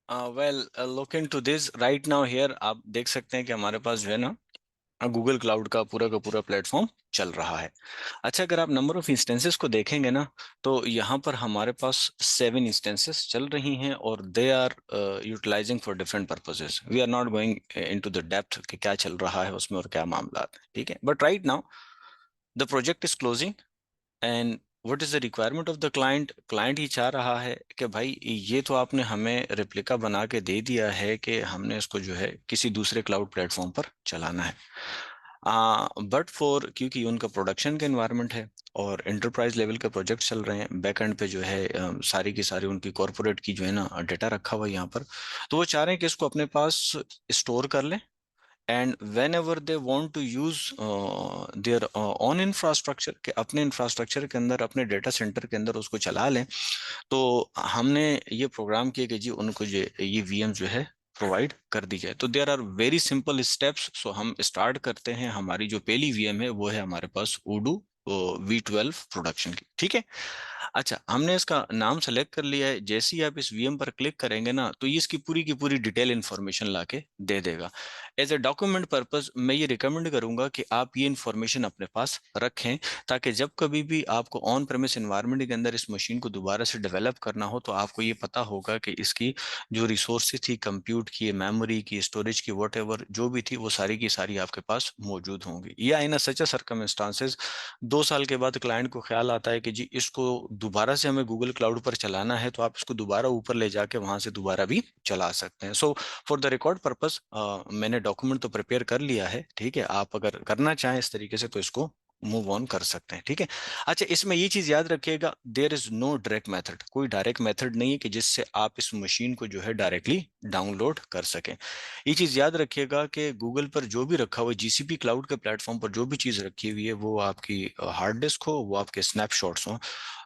Well look into this right now here. आप देख सकते हैं कि हमारे पास जो है ना गूगल क्लाउड का पूरा प्लेटफॉर्म चल रहा है। अच्छा, अगर आप नंबर ऑफ इंस्टेंसेस को देखेंगे ना, तो यहाँ पर हमारे पास 7 इंस्टेंसेस चल रही हैं और they are utilizing for different purposes. We are not going into the depth कि क्या चल रहा है उसमें और क्या मामला है, ठीक है। But right now the project is closing and what is the requirement of the client. Client ही चाह रहा है कि भाई ये तो आपने हमें रेप्लिका बना के दे दिया है कि हमने इसको जो है किसी दूसरे क्लाउड प्लेटफॉर्म पर चलाना है। बट फॉर क्योंकि उनका प्रोडक्शन का एनवायरनमेंट है और एंटरप्राइज लेवल के प्रोजेक्ट चल रहे हैं, बैक एंड पे जो है सारी की सारी उनकी कॉर्पोरेट की जो है ना डेटा रखा हुआ है यहाँ पर, तो वो चाह रहे हैं कि इसको अपने पास स्टोर कर लें and whenever they want to use their own infrastructure, के अपने इंफ्रास्ट्रक्चर के अंदर अपने डेटा सेंटर के अंदर उसको चला लें। तो हमने ये प्रोग्राम किया कि जी उनको ये वीएम जो है प्रोवाइड कर दी जाए। तो there are very simple steps. So हम स्टार्ट करते हैं। हमारी जो पहली वीएम है वो है हमारे पास उडू V12 प्रोडक्शन की, ठीक है। अच्छा, हमने इसका नाम सेलेक्ट कर लिया है। जैसे ही आप इस वीएम पर क्लिक करेंगे ना, तो ये इसकी पूरी की पूरी डिटेल इंफॉर्मेशन लाके दे देगा। एज ए डॉक्यूमेंट पर्पस मैं ये रिकमेंड करूंगा कि आप ये इंफॉर्मेशन अपने पास रखें, ताकि जब कभी भी आपको ऑन प्रेमिस एनवायरनमेंट के अंदर इस मशीन को दोबारा से डेवलप करना हो, तो आपको ये पता होगा कि इसकी जो रिसोर्सेज थी, कंप्यूट की, मेमोरी की, स्टोरेज की, वट जो भी थी, वो सारी की सारी आपके पास मौजूद होंगी। या इन सच सर्कमस्टांसेस 2 साल के बाद क्लाइंट को ख्याल आता है कि जी इसको दोबारा से हमें गूगल क्लाउड पर चलाना है, तो आप इसको दोबारा ऊपर ले जाके वहां से दोबारा भी चला सकते हैं। So for the record purpose मैंने डॉक्यूमेंट तो प्रिपेयर कर लिया है, ठीक है। आप अगर करना चाहें इस तरीके से तो इसको मूव ऑन कर सकते हैं, ठीक है। अच्छा, इसमें ये चीज याद रखिएगा, there is no direct method. कोई डायरेक्ट मेथड नहीं है कि जिससे आप इस मशीन को जो है डायरेक्टली डाउनलोड कर सकें। ये चीज याद रखिएगा कि गूगल पर जो भी रखा हुआ है, जीसीपी क्लाउड के प्लेटफॉर्म पर जो भी चीज रखी हुई है, वो आपकी हार्ड डिस्क हो, वो आपके स्नैपशॉट्स हो,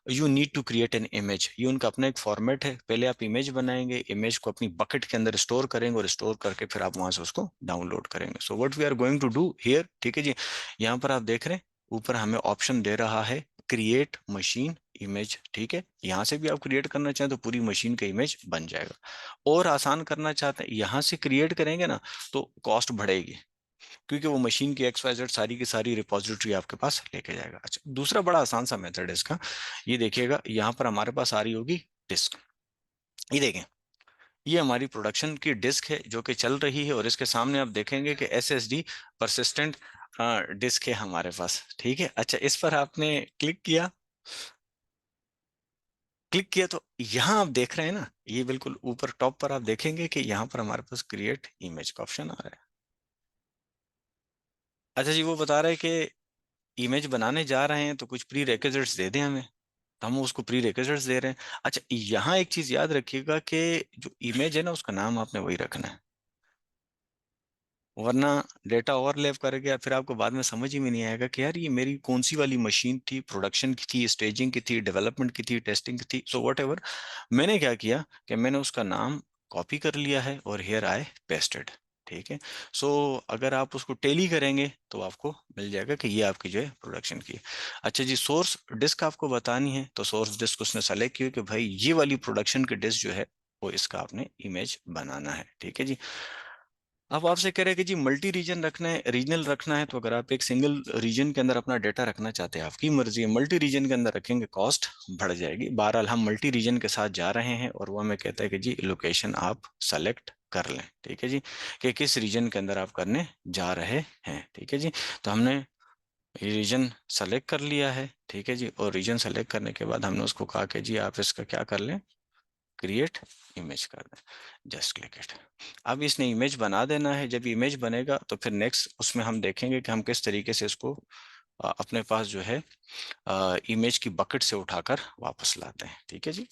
you need to create an image. ये उनका अपना एक फॉर्मेट है। पहले आप इमेज बनाएंगे, इमेज को अपनी बकेट के अंदर स्टोर करेंगे और स्टोर करके फिर आप वहां से उसको डाउनलोड करेंगे। So what we are going to do here, ठीक है जी। यहाँ पर आप देख रहे हैं ऊपर हमें ऑप्शन दे रहा है क्रिएट मशीन इमेज, ठीक है। यहाँ से भी आप क्रिएट करना चाहें तो पूरी मशीन का इमेज बन जाएगा। और आसान करना चाहते हैं, यहाँ से क्रिएट करेंगे ना तो कॉस्ट बढ़ेगी, क्योंकि वो मशीन की XYZ सारी की सारी रिपोजिटरी आपके पास लेके जाएगा। अच्छा, दूसरा बड़ा आसान सा मेथड है इसका। ये देखिएगा, यहाँ पर हमारे पास आ रही होगी डिस्क। ये देखें, ये हमारी प्रोडक्शन की डिस्क है जो कि चल रही है, और इसके सामने आप देखेंगे कि SSD परसिस्टेंट डिस्क है हमारे पास, ठीक है। अच्छा, इस पर आपने क्लिक किया तो यहाँ आप देख रहे हैं ना, ये बिल्कुल ऊपर टॉप पर आप देखेंगे कि यहाँ पर हमारे पास क्रिएट इमेज का ऑप्शन आ रहा है। अच्छा जी, वो बता रहे हैं कि इमेज बनाने जा रहे हैं तो कुछ प्री रिक्विजिट्स दे दें हमें, तो हम उसको प्री रिक्विजिट्स दे रहे हैं। अच्छा, यहाँ एक चीज याद रखिएगा कि जो इमेज है ना, उसका नाम आपने वही रखना है, वरना डेटा ओवरलैप कर गया फिर आपको बाद में समझ ही में नहीं आएगा कि यार ये मेरी कौन सी वाली मशीन थी, प्रोडक्शन की थी, स्टेजिंग की थी, डेवलपमेंट की थी, टेस्टिंग की थी। सो वट एवर, मैंने क्या किया कि मैंने उसका नाम कॉपी कर लिया है और हेयर आई पेस्टेड, ठीक है। सो अगर आप उसको टेली करेंगे तो आपको मिल जाएगा कि ये आपकी जो है प्रोडक्शन की है। अच्छा जी, सोर्स डिस्क आपको बतानी है, तो सोर्स डिस्क उसने सेलेक्ट किया कि भाई ये वाली प्रोडक्शन की डिस्क जो है वो इसका आपने इमेज बनाना है, ठीक है जी। अब आपसे कह रहे हैं कि जी मल्टी रीजन रखना है, रीजनल रखना है, तो अगर आप एक सिंगल रीजन के अंदर अपना डेटा रखना चाहते हैं, आपकी मर्जी है। मल्टी रीजन के अंदर रखेंगे कॉस्ट बढ़ जाएगी। बहरहाल हम मल्टी रीजन के साथ जा रहे हैं और वो हमें कहता है कि जी लोकेशन आप सेलेक्ट कर लें, ठीक है जी, कि किस रीजन के अंदर आप करने जा रहे हैं, ठीक है जी। तो हमने ये रीजन सेलेक्ट कर लिया है, ठीक है जी। और रीजन सेलेक्ट करने के बाद हमने उसको कहा कि जी आप इसका क्या कर लें, क्रिएट इमेज कर दें, जस्ट क्लिक इट। अब इसने इमेज बना देना है। जब इमेज बनेगा तो फिर नेक्स्ट उसमें हम देखेंगे कि हम किस तरीके से इसको अपने पास जो है इमेज की बकेट से उठाकर वापस लाते हैं, ठीक है जी।